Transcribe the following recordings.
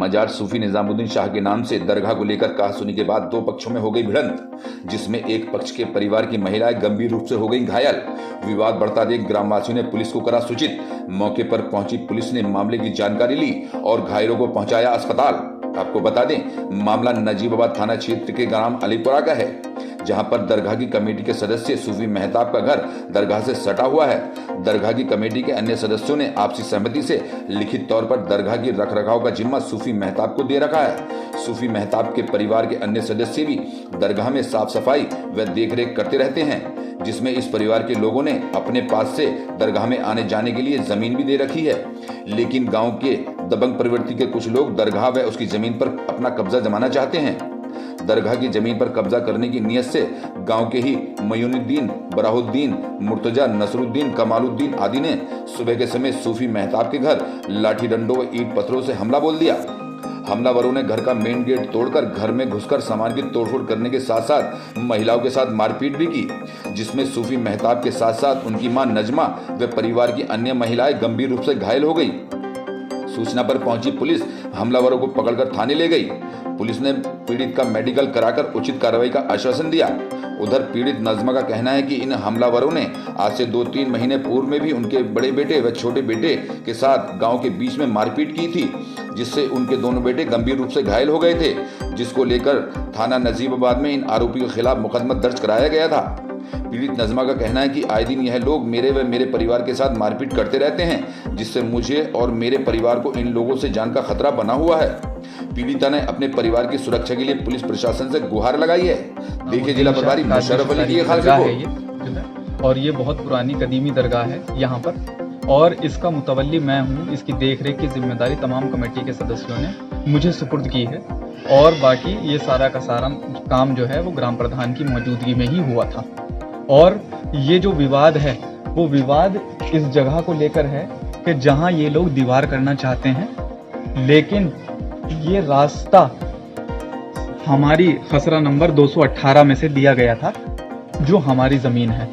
मजार सूफी निजामुद्दीन शाह के नाम से दरगाह को लेकर कहासुनी के बाद दो पक्षों में हो गई भिड़ंत, जिसमें एक पक्ष के परिवार की महिलाएं गंभीर रूप से हो गई घायल। विवाद बढ़ता देख ग्रामवासियों ने पुलिस को करा सूचित। मौके पर पहुंची पुलिस ने मामले की जानकारी ली और घायलों को पहुंचाया अस्पताल। आपको बता दें, मामला नजीबाबाद थाना क्षेत्र के ग्राम अलीपुरा का है, जहां पर दरगाह की कमेटी के सदस्य सूफी मेहताब का घर दरगाह से सटा हुआ है। दरगाह की कमेटी के अन्य सदस्यों ने आपसी सहमति से लिखित तौर पर दरगाह की रखरखाव का जिम्मा सूफी मेहताब को दे रखा है। सूफी मेहताब के परिवार के अन्य सदस्य भी दरगाह में साफ सफाई व देखरेख करते रहते हैं, जिसमें इस परिवार के लोगों ने अपने पास से दरगाह में आने जाने के लिए जमीन भी दे रखी है। लेकिन गांव के दबंग प्रवृत्ति के कुछ लोग दरगाह व उसकी जमीन पर अपना कब्जा जमाना चाहते हैं। दरगाह की जमीन पर कब्जा करने की नियत से गांव के ही मयूनुद्दीन, बराहुद्दीन, मुर्तजा, नसरुद्दीन, कमालुद्दीन आदि ने सुबह के समय सूफी मेहताब के घर लाठी डंडों व ईंट पत्थरों से हमला बोल दिया। हमलावरों ने घर का मेन गेट तोड़कर घर में घुसकर सामान की तोड़फोड़ करने के साथ साथ महिलाओं के साथ मारपीट भी की, जिसमें सूफी मेहताब के साथ साथ उनकी मां नजमा व परिवार की अन्य महिलाएं गंभीर रूप से घायल हो गई। सूचना पर पहुंची पुलिस हमलावरों को पकड़कर थाने ले गई। पुलिस ने पीड़ित का मेडिकल कराकर उचित कार्रवाई का आश्वासन दिया। उधर पीड़ित नजमा का कहना है कि इन हमलावरों ने आज से 2-3 महीने पूर्व में भी उनके बड़े बेटे व छोटे बेटे के साथ गांव के बीच में मारपीट की थी, जिससे उनके दोनों बेटे गंभीर रूप से घायल हो गए थे, जिसको लेकर थाना नजीबाबाद में इन आरोपियों के खिलाफ मुकदमा दर्ज कराया गया था। पीड़ित नजमा का कहना है कि आए दिन यह लोग मेरे व मेरे परिवार के साथ मारपीट करते रहते हैं, जिससे मुझे और मेरे परिवार को इन लोगों से जान का खतरा बना हुआ है। पीड़िता ने अपने परिवार की सुरक्षा के लिए पुलिस प्रशासन से गुहार लगाई है। देखिए जिला प्रभारी मुशर्रफ अली की खास रिपोर्ट। और ये बहुत पुरानी कदीमी दरगाह है यहाँ पर, और इसका मुतवल्ली मैं हूँ। इसकी देखरेख की जिम्मेदारी तमाम कमेटी के सदस्यों ने मुझे सुपुर्द की है, और बाकी ये सारा का सारा काम जो है वो ग्राम प्रधान की मौजूदगी में ही हुआ था। और ये जो विवाद है वो विवाद इस जगह को लेकर है कि जहाँ ये लोग दीवार करना चाहते हैं, लेकिन ये रास्ता हमारी खसरा नंबर 218 में से दिया गया था, जो हमारी ज़मीन है,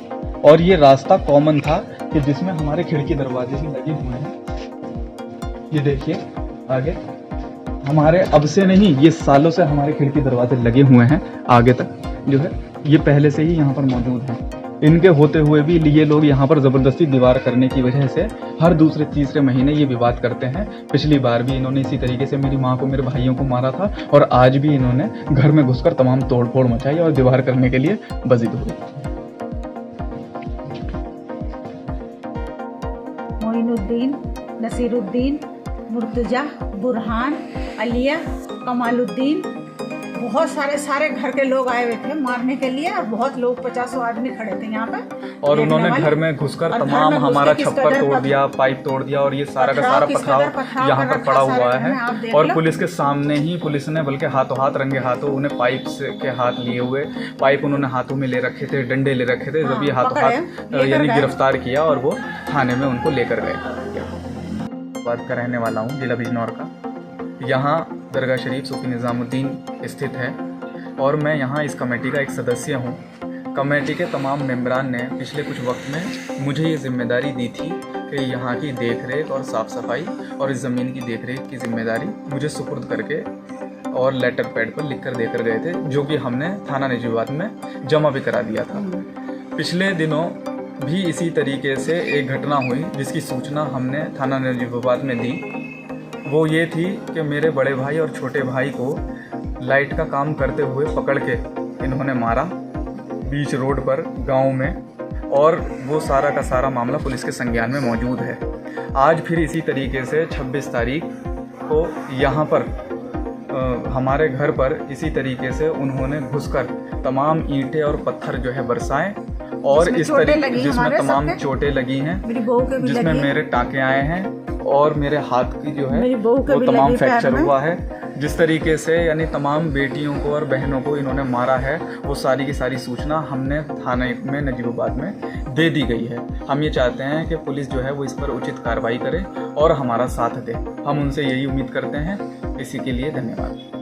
और ये रास्ता कॉमन था कि जिसमें हमारे खिड़की दरवाजे भी लगे हुए हैं। ये देखिए आगे हमारे अब से नहीं, ये सालों से हमारे खिड़की दरवाजे लगे हुए हैं। आगे तक जो है ये पहले से ही यहाँ पर मौजूद हैं। इनके होते हुए भी ये लोग यहाँ पर ज़बरदस्ती दीवार करने की वजह से हर दूसरे तीसरे महीने ये विवाद करते हैं। पिछली बार भी इन्होंने इसी तरीके से मेरी माँ को, मेरे भाइयों को मारा था, और आज भी इन्होंने घर में घुसकर तमाम तोड़फोड़ मचाई और दीवार करने के लिए बजिद हुए। मोइनुद्दीन, नसीरुद्दीन, मुर्तजा, बुरहान, अलिया, कमालुद्दीन, बहुत सारे घर के लोग आए हुए थे मारने के लिए, और बहुत लोग 50 आदमी खड़े थे यहाँ पे। और उन्होंने घर में घुसकर तमाम हमारा छप्पर तोड़ दिया, पाइप तोड़ दिया, और ये सारा का सारा पथराव यहाँ पर पड़ा हुआ है। और पुलिस के सामने ही पुलिस ने बल्कि हाथों हाथ, रंगे हाथों उन्हें पाइप के हाथ लिए हुए, पाइप उन्होंने हाथों में ले रखे थे, डंडे ले रखे थे, जब ये हाथों हाथ यानी गिरफ्तार किया और वो थाने में उनको लेकर गए। बात का रहने वाला हूँ जिला बिजनौर का। यहाँ दरगाह शरीफ सूफी निजामुद्दीन स्थित है, और मैं यहाँ इस कमेटी का एक सदस्य हूँ। कमेटी के तमाम मेंबरान ने पिछले कुछ वक्त में मुझे ये जिम्मेदारी दी थी कि यहाँ की देखरेख और साफ़ सफाई और इस ज़मीन की देखरेख की जिम्मेदारी मुझे सुपुर्द करके और लेटर पैड पर लिख कर देकर गए थे, जो कि हमने थाना नजीबाबाद में जमा भी करा दिया था। पिछले दिनों भी इसी तरीके से एक घटना हुई जिसकी सूचना हमने थाना नजीबाबाद में दी। वो ये थी कि मेरे बड़े भाई और छोटे भाई को लाइट का काम करते हुए पकड़ के इन्होंने मारा बीच रोड पर गांव में, और वो सारा का सारा मामला पुलिस के संज्ञान में मौजूद है। आज फिर इसी तरीके से 26 तारीख को यहाँ पर हमारे घर पर इसी तरीके से उन्होंने घुसकर तमाम ईंटें और पत्थर जो है बरसाए, और इस तरीके जिसमें तमाम चोटें लगी हैं, जिसमें मेरे टाँके आए हैं, और मेरे हाथ की जो है वो तमाम फ्रैक्चर हुआ है। जिस तरीके से यानी तमाम बेटियों को और बहनों को इन्होंने मारा है, वो सारी की सारी सूचना हमने थाने में नजीबाबाद में दे दी गई है। हम ये चाहते हैं कि पुलिस जो है वो इस पर उचित कार्रवाई करे और हमारा साथ दे। हम उनसे यही उम्मीद करते हैं। इसी के लिए धन्यवाद।